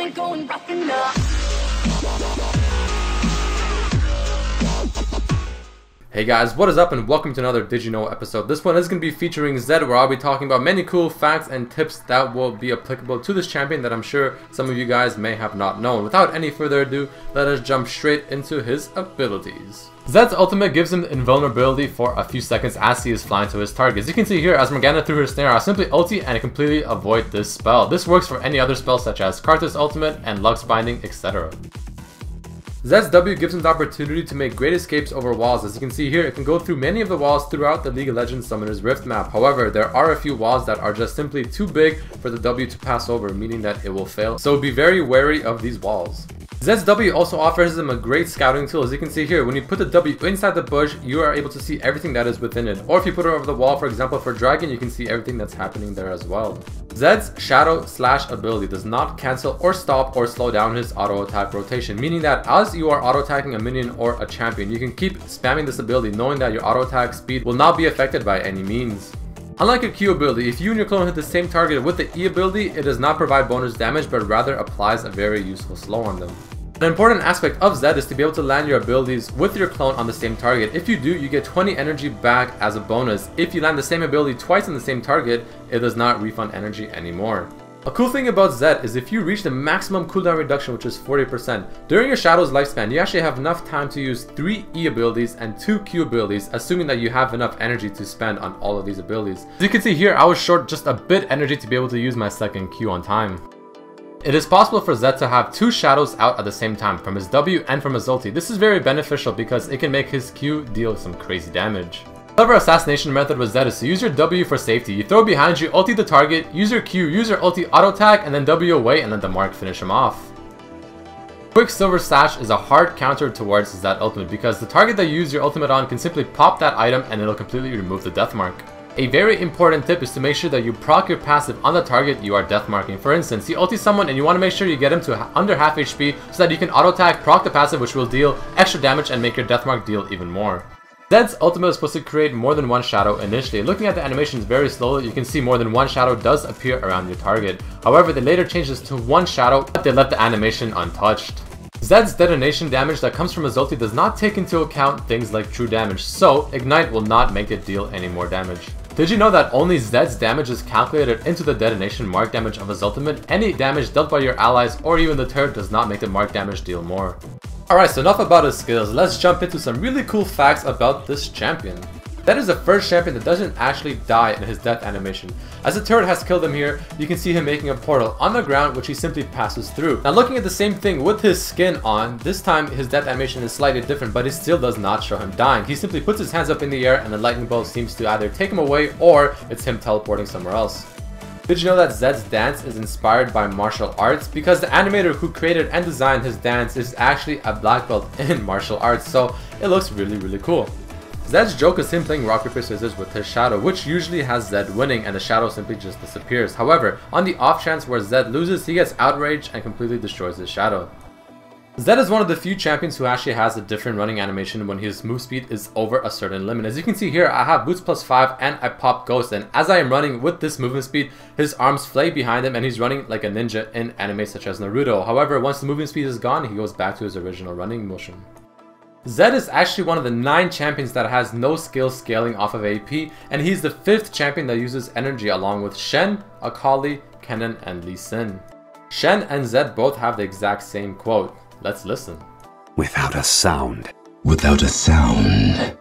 ain't going back enough. Hey guys, what is up and welcome to another Did You Know episode. This one is going to be featuring Zed, where I'll be talking about many cool facts and tips that will be applicable to this champion that I'm sure some of you guys may have not known. Without any further ado, let us jump straight into his abilities. Zed's ultimate gives him invulnerability for a few seconds as he is flying to his target. As you can see here, as Morgana threw her snare, I'll simply ulti and completely avoid this spell. This works for any other spell such as Karthus ultimate and Lux binding, etc. Zed's W gives him the opportunity to make great escapes over walls. As you can see here, it can go through many of the walls throughout the League of Legends Summoner's Rift map. However, there are a few walls that are just simply too big for the W to pass over, meaning that it will fail. So be very wary of these walls. Zed's W also offers him a great scouting tool. As you can see here, when you put the W inside the bush, you are able to see everything that is within it. Or if you put it over the wall, for example for Dragon, you can see everything that's happening there as well. Zed's Shadow Slash ability does not cancel or stop or slow down his auto attack rotation, meaning that as you are auto attacking a minion or a champion, you can keep spamming this ability knowing that your auto attack speed will not be affected by any means. Unlike your Q ability, if you and your clone hit the same target with the E ability, it does not provide bonus damage but rather applies a very useful slow on them. An important aspect of Zed is to be able to land your abilities with your clone on the same target. If you do, you get 20 energy back as a bonus. If you land the same ability twice on the same target, it does not refund energy anymore. A cool thing about Zed is if you reach the maximum cooldown reduction, which is 40%, during your Shadow's lifespan, you actually have enough time to use 3 E abilities and 2 Q abilities, assuming that you have enough energy to spend on all of these abilities. As you can see here, I was short just a bit energy to be able to use my second Q on time. It is possible for Zed to have 2 shadows out at the same time, from his W and from his ulti. This is very beneficial because it can make his Q deal some crazy damage. Another assassination method with Zed is to use your W for safety. You throw behind you, ulti the target, use your Q, use your ulti auto attack, and then W away and let the mark finish him off. Quicksilver Sash is a hard counter towards Zed ultimate because the target that you use your ultimate on can simply pop that item and it'll completely remove the death mark. A very important tip is to make sure that you proc your passive on the target you are death marking. For instance, you ulti someone and you want to make sure you get him to under half HP so that you can auto attack, proc the passive, which will deal extra damage and make your death mark deal even more. Zed's ultimate is supposed to create more than one shadow initially. Looking at the animations very slowly, you can see more than one shadow does appear around your target. However, they later change this to one shadow, but they left the animation untouched. Zed's detonation damage that comes from his ulti does not take into account things like true damage, so Ignite will not make it deal any more damage. Did you know that only Zed's damage is calculated into the detonation mark damage of his ultimate? Any damage dealt by your allies or even the turret does not make the mark damage deal more. Alright, so enough about his skills, let's jump into some really cool facts about this champion. Zed is the first champion that doesn't actually die in his death animation. As the turret has killed him here, you can see him making a portal on the ground which he simply passes through. Now looking at the same thing with his skin on, this time his death animation is slightly different, but it still does not show him dying. He simply puts his hands up in the air and the lightning bolt seems to either take him away or it's him teleporting somewhere else. Did you know that Zed's dance is inspired by martial arts? Because the animator who created and designed his dance is actually a black belt in martial arts, so it looks really cool. Zed's joke is him playing rock paper scissors with his shadow, which usually has Zed winning and the shadow simply just disappears. However, on the off chance where Zed loses, he gets outraged and completely destroys his shadow. Zed is one of the few champions who actually has a different running animation when his move speed is over a certain limit. As you can see here, I have boots +5 and I pop ghost, and as I am running with this movement speed, his arms flay behind him and he's running like a ninja in anime such as Naruto. However, once the movement speed is gone, he goes back to his original running motion. Zed is actually one of the 9 champions that has no skill scaling off of AP, and he's the 5th champion that uses energy along with Shen, Akali, Kennen, and Lee Sin. Shen and Zed both have the exact same quote. Let's listen. Without a sound. Without a sound.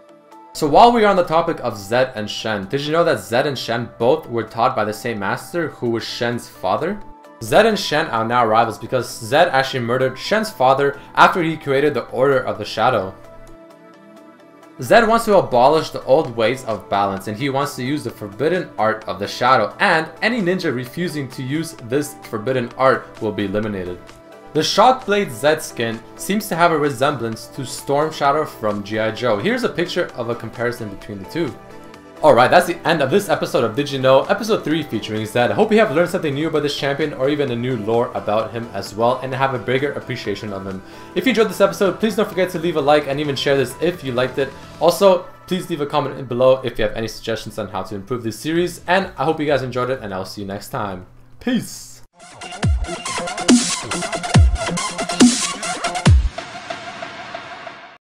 So while we are on the topic of Zed and Shen, did you know that Zed and Shen both were taught by the same master who was Shen's father? Zed and Shen are now rivals because Zed actually murdered Shen's father after he created the Order of the Shadow. Zed wants to abolish the old ways of balance and he wants to use the forbidden art of the shadow, and any ninja refusing to use this forbidden art will be eliminated. The Shockblade Zed skin seems to have a resemblance to Storm Shadow from G.I. Joe. Here's a picture of a comparison between the two. Alright, that's the end of this episode of Did You Know, episode 3 featuring Zed. I hope you have learned something new about this champion or even a new lore about him as well and have a bigger appreciation of him. If you enjoyed this episode, please don't forget to leave a like and even share this if you liked it. Also, please leave a comment below if you have any suggestions on how to improve this series, and I hope you guys enjoyed it and I'll see you next time. Peace!